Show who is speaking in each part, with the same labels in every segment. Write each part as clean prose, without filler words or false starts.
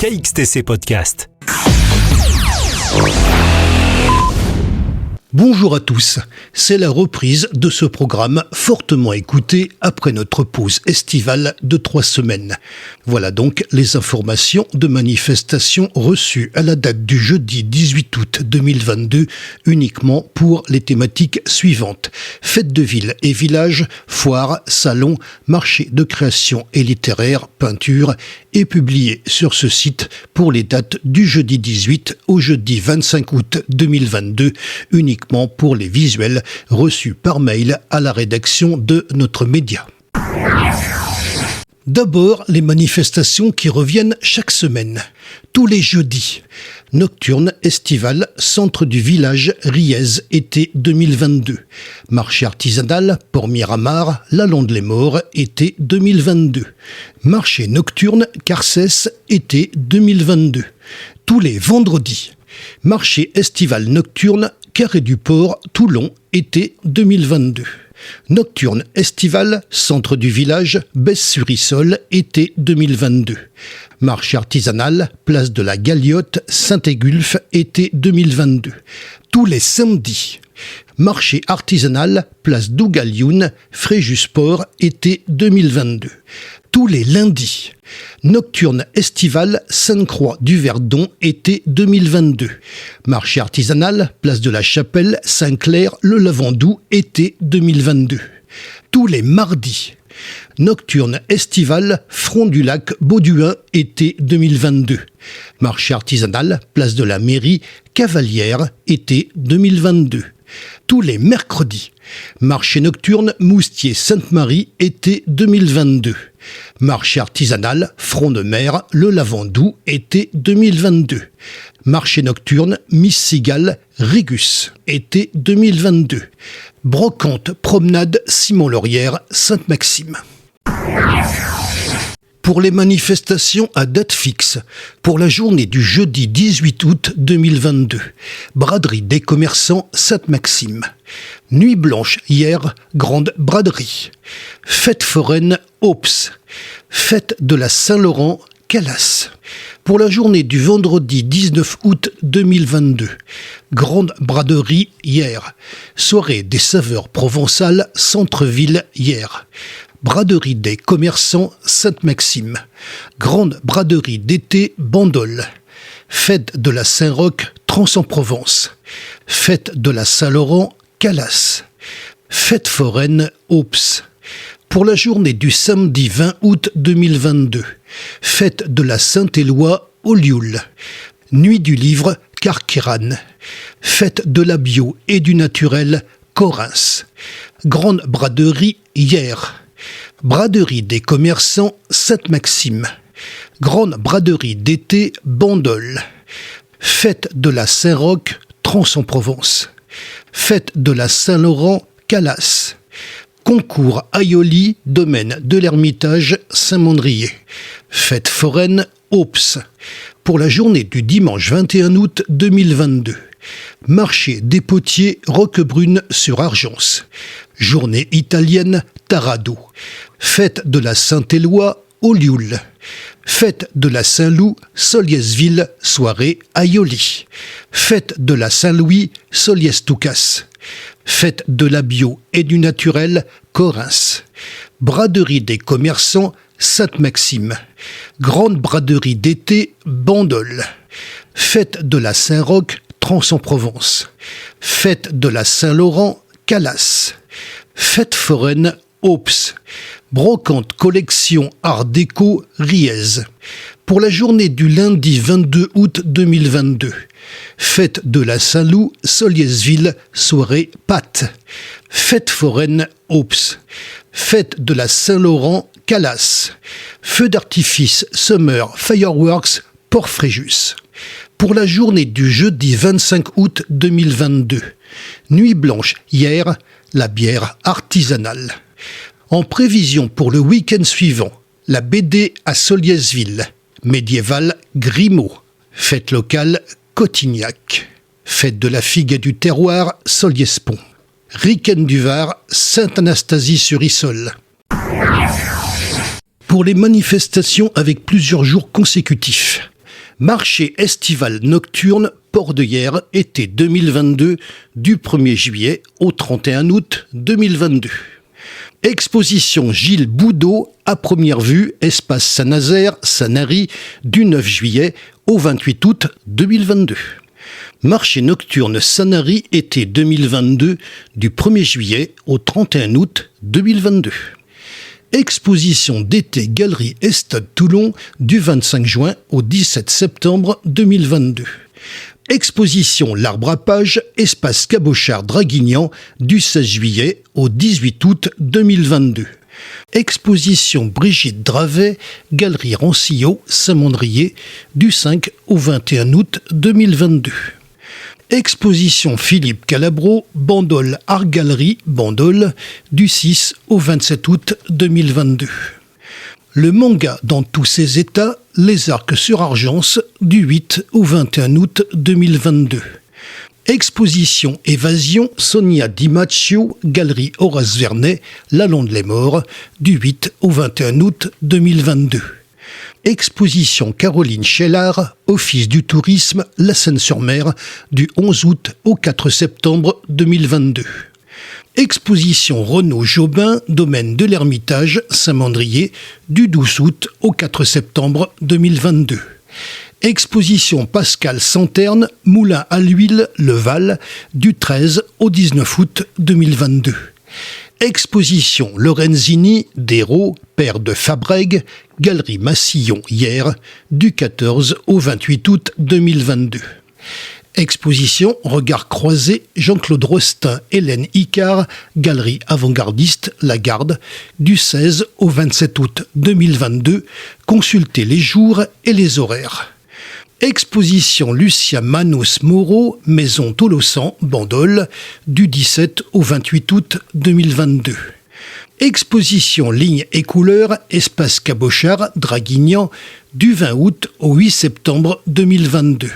Speaker 1: KXTC Podcast.
Speaker 2: Bonjour à tous, c'est la reprise de ce programme fortement écouté après notre pause estivale de 3 semaines. Voilà donc les informations de manifestations reçues à la date du jeudi 18 août 2022 uniquement pour les thématiques suivantes. Fêtes de ville et village, foires, salons, marchés de création et littéraire, peinture et publiées sur ce site pour les dates du jeudi 18 au jeudi 25 août 2022 uniquement pour les visuels reçus par mail à la rédaction de notre média. D'abord, les manifestations qui reviennent chaque semaine, tous les jeudis. Nocturne estivale, centre du village Riez, été 2022. Marché artisanal, Port-Miramar, La Londe-les-Morts, été 2022. Marché nocturne Carcès, été 2022. Tous les vendredis. Marché estival nocturne Carré du Port, Toulon, été 2022. Nocturne estival, centre du village, Besse-sur-Issole, été 2022. Marché artisanal, place de la Galiote, Saint-Égulphe, été 2022. Tous les samedis. Marché artisanal, place d'Ougalioun, Fréjus-Port, été 2022. Tous les lundis. Nocturne estival, Sainte-Croix du Verdon, été 2022. Marché artisanal, place de la Chapelle, Saint-Clair, le Lavandou, été 2022. Tous les mardis. Nocturne estival, Front du Lac, Bauduin, été 2022. Marché artisanal, place de la Mairie, Cavalière, été 2022. Tous les mercredis. Marché nocturne Moustier Sainte-Marie, été 2022. Marché artisanal Front de Mer, le Lavandou, été 2022. Marché nocturne Miss Cigale, Régus, été 2022. Brocante Promenade Simon-Laurière, Sainte-Maxime. Pour les manifestations à date fixe, pour la journée du jeudi 18 août 2022, braderie des commerçants Sainte-Maxime. Nuit blanche hier, grande braderie. Fête foraine Aups. Fête de la Saint-Laurent Calas. Pour la journée du vendredi 19 août 2022, grande braderie hier. Soirée des saveurs provençales centre-ville hier. Braderie des commerçants Sainte-Maxime. Grande braderie d'été Bandol. Fête de la Saint-Roch Trans-en-Provence. Fête de la Saint-Laurent Calas. Fête foraine Aups. Pour la journée du samedi 20 août 2022. Fête de la Saint-Éloi Olioul. Nuit du livre Carqueiranne. Fête de la bio et du naturel Correns. Grande braderie hier. Braderie des commerçants Sainte-Maxime. Grande braderie d'été Bandol. Fête de la Saint-Roch Trans-en-Provence. Fête de la Saint-Laurent Calas. Concours Aioli, domaine de l'Ermitage Saint-Mandrier. Fête foraine Aups. Pour la journée du dimanche 21 août 2022. Marché des potiers Roquebrune sur Argence. Journée italienne Tarado. Fête de la Saint-Éloi Olioul. Fête de la Saint-Loup Soliesville, soirée Aioli. Fête de la Saint-Louis Solies-Toucas. Fête de la bio et du naturel Correns. Braderie des commerçants Sainte-Maxime. Grande braderie d'été Bandol. Fête de la Saint-Roch Trans-en-Provence. Fête de la Saint-Laurent Calas. Fête foraine Aups. Brocante collection Art déco Riez. Pour la journée du lundi 22 août 2022. Fête de la Saint-Loup Soliesville, soirée Pâtes. Fête foraine Aups. Fête de la Saint-Laurent Calas. Feu d'artifice Summer Fireworks Port-Fréjus. Pour la journée du jeudi 25 août 2022. Nuit blanche hier, la bière artisanale. En prévision pour le week-end suivant, la BD à Soliesville, médiéval Grimaud, fête locale Cotignac, fête de la figue et du terroir Soliespont, Riquen du Var, Sainte-Anastasie-sur-Issole. Pour les manifestations avec plusieurs jours consécutifs, Marché estival nocturne Port de Hyères, été 2022, du 1er juillet au 31 août 2022. Exposition Gilles Boudot, à première vue, espace Saint-Nazaire, Sanary, du 9 juillet au 28 août 2022. Marché nocturne Sanary, été 2022, du 1er juillet au 31 août 2022. Exposition d'été Galerie Estade Toulon, du 25 juin au 17 septembre 2022. Exposition L'Arbre à Pages, espace Cabochard Draguignan, du 16 juillet au 18 août 2022. Exposition Brigitte Dravet, Galerie Rancillot, Saint-Mandrier, du 5 au 21 août 2022. Exposition Philippe Calabro, Bandol Art Gallery, Bandol, du 6 au 27 août 2022. Le manga dans tous ses états, Les Arcs sur Argence, du 8 au 21 août 2022. Exposition Évasion, Sonia Di Macchio, Galerie Horace Vernet, La Londe-les-Morts, du 8 au 21 août 2022. Exposition Caroline Chellard, Office du tourisme, La Seine-sur-Mer, du 11 août au 4 septembre 2022. Exposition Renaud Jobin, Domaine de l'Ermitage, Saint-Mandrier, du 12 août au 4 septembre 2022. Exposition Pascal Santerne, Moulin à l'huile, Le Val, du 13 au 19 août 2022. Exposition Lorenzini, d'Hérault, Père de Fabrègue, Galerie Massillon, Hyères, du 14 au 28 août 2022. Exposition Regard croisé, Jean-Claude Rostin, Hélène Icard, Galerie avant-gardiste La Garde, du 16 au 27 août 2022. Consultez les jours et les horaires. Exposition Lucia Manos Moreau, Maison Tolosan, Bandol, du 17 au 28 août 2022. Exposition Lignes et couleurs, Espace Cabochard, Draguignan, du 20 août au 8 septembre 2022.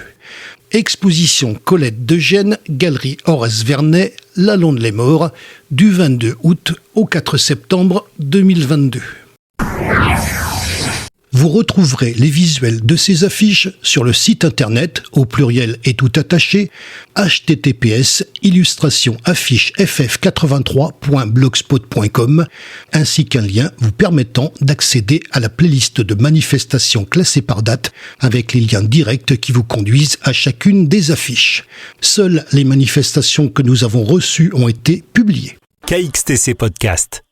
Speaker 2: Exposition Colette Degène, Galerie Horace Vernet, La Londe-les-Morts, du 22 août au 4 septembre 2022. Vous retrouverez les visuels de ces affiches sur le site internet, au pluriel et tout attaché, https://afficheff83.blogspot.com, ainsi qu'un lien vous permettant d'accéder à la playlist de manifestations classées par date, avec les liens directs qui vous conduisent à chacune des affiches. Seules les manifestations que nous avons reçues ont été publiées.
Speaker 1: KXTC Podcast.